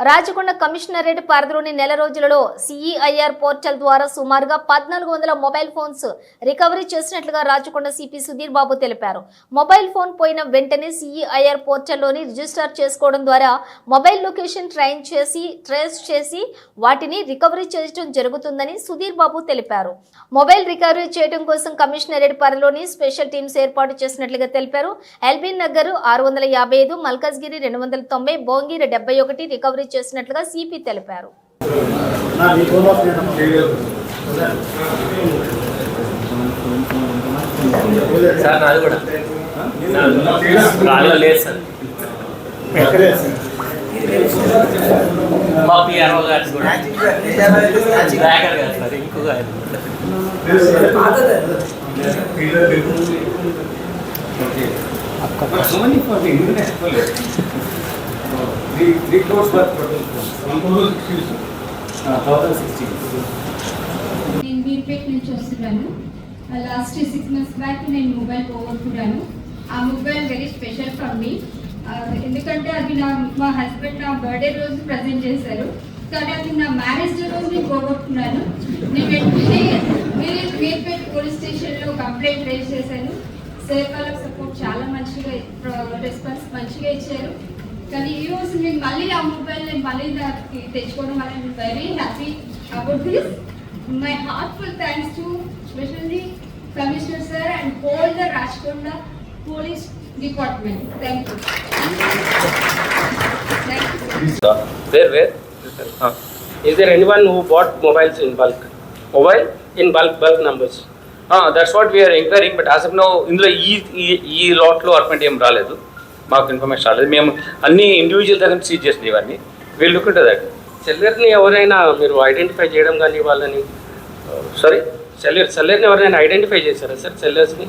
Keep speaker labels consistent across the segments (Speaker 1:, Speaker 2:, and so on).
Speaker 1: Rachakonda commissionerate పరిధిలోని నెల రోజులలో సిఈఐఆర్ పోర్టల్ ద్వారా సుమారుగా 1400 మొబైల్ ఫోన్స్ రికవరీ చేసినట్లుగా రాచకొండ సిపి సుధీర్ బాబు తెలిపారు. మొబైల్ ఫోన్ పోయిన వెంటనే సిఈఐఆర్ పోర్టల్లోని రిజిస్టర్ చేసుకోవడం ద్వారా మొబైల్ లొకేషన్ ట్రేస్ చేసి వాటిని రికవరీ చేయడం జరుగుతుందని సుధీర్ బాబు తెలిపారు. మొబైల్ రికవరీ చేయడం కోసం కమిషనరేట్ పరిధిలోని స్పెషల్ టీమ్స్ ఏర్పాటు చేసినట్లుగా తెలిపారు. ఎల్బీ నగర్ 655, మల్కాజ్గిరి 290, భోంగిరి 71 రికవరీ చేసినట్లుగా సిపి తెలిపారు.
Speaker 2: నేను మీర్పేట్ నుంచి వస్తున్నాను. లాస్ట్ 6 months బ్యాక్ నేను మొబైల్ పోగొట్టుకున్నాను. ఆ mobile very special for me, ఎందుకంటే అది మా హస్బెండ్ నా బర్త్డే రోజు ప్రజెంట్ చేశారు. కానీ అది నా మ్యారేజ్ డే రోజు నేను పోగొట్టుకున్నాను. నేను వెంటనే మీర్పేట్ పోలీస్ స్టేషన్లో కంప్లైంట్ రేజ్ చేశాను. సార్ వాళ్ళకి సపోర్ట్ చాలా మంచిగా, రెస్పాన్స్ మంచిగా ఇచ్చారు. కానీ ఈ రోజు నేను మళ్ళీ ఆ మొబైల్ తెచ్చుకోవడం వల్ల నేను very happy about this. My heartful thanks to specially commissioner sir and whole the Rachakonda police department. Thank you.
Speaker 3: Where? Is there anyone who bought mobiles in bulk? Mobile in bulk numbers. That's what we are inquiring. But as of now, ఇందులో ఈ లాట్లో అటువంటి ఏం రాలేదు, మాకు information రాలేదు. మేము అన్ని individual దగ్గర సీజ్ చేసిన ఇవన్నీ వీళ్ళు లుక్ ఇంటూ దట్. సెల్లర్ని ఎవరైనా మీరు ఐడెంటిఫై చేయడం కానీ వాళ్ళని సెల్లర్ని ఎవరైనా ఐడెంటిఫై చేశారా సార్? సెల్లర్స్ని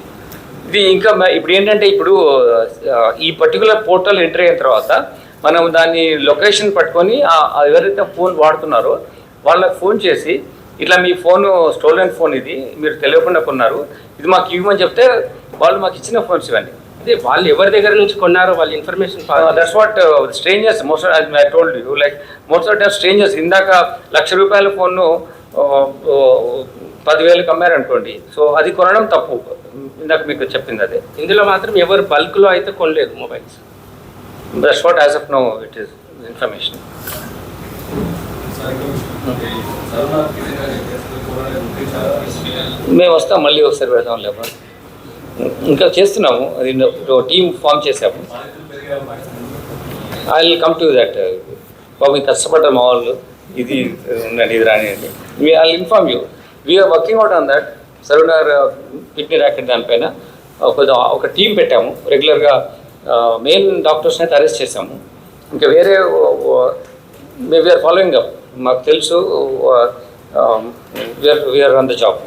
Speaker 3: ఇది ఇంకా ఇప్పుడు ఏంటంటే, ఇప్పుడు ఈ పర్టికులర్ పోర్టల్ ఎంటర్ అయిన తర్వాత మనం దాన్ని లొకేషన్ పట్టుకొని ఎవరైతే ఫోన్ వాడుతున్నారో వాళ్ళకి ఫోన్ చేసి, ఇట్లా మీ ఫోన్ స్టోలెన్ ఫోన్, ఇది మీరు తెలియకుండా కొన్నారు, ఇది మాకు ఇవ్వమని చెప్తే వాళ్ళు మాకు ఇచ్చిన ఫోన్స్ ఇవన్నీ. అదే వాళ్ళు ఎవరి దగ్గర నుంచి కొన్నారో వాళ్ళ information. That's what strangers most I told you, like most of the strangers. ఇందాక ₹1,00,000 ఫోన్ను 10,000కి అమ్మారనుకోండి, సో అది కొనడం తప్పు. ఇందాక మీకు చెప్పింది అదే. ఇందులో మాత్రం ఎవరు బల్క్లో అయితే కొనలేదు mobiles. That's what as of no it is information. మేము వస్తాం, మళ్ళీ ఒకసారి పెడదాం. లేకపోతే ఇంకా చేస్తున్నాము, అది టీమ్ ఫామ్ చేసాము. I will come to that. బాబు కష్టపడ్డారు మా వాళ్ళు, ఇది ఉండండి, ఇది రానియండి. I will inform you. We're working out on that. Saroornagar kidney racket దానిపైన ఒక టీం పెట్టాము. రెగ్యులర్గా మెయిన్ డాక్టర్స్ని అయితే అరెస్ట్ చేసాము. ఇంకా వేరే వీఆర్ ఫాలోయింగ్ అప్. మాకు తెలుసు, we're on the job.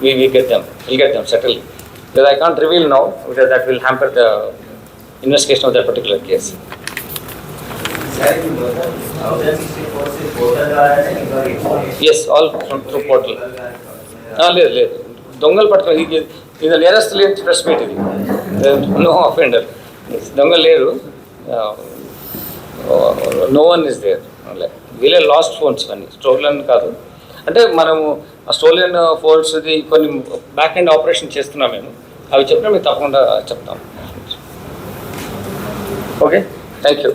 Speaker 3: Will get them settle. Because I can't reveal now, because that will hamper the investigation of that particular case. Yes, all through portal. లేదు దొంగలు పట్టుకొని, ఇది nearest press meet, ఇది no offender. దొంగలు లేరు, no one is there. వీళ్ళే last phones అన్నీ, stolen కాదు. అంటే మనము ఆ స్టోలన్ ఫోన్స్ది కొన్ని బ్యాక్ ఎండ్ ఆపరేషన్ చేస్తున్నాం మేము. అవి చెప్పినా మీకు తప్పకుండా చెప్తాం. Okay, thank you.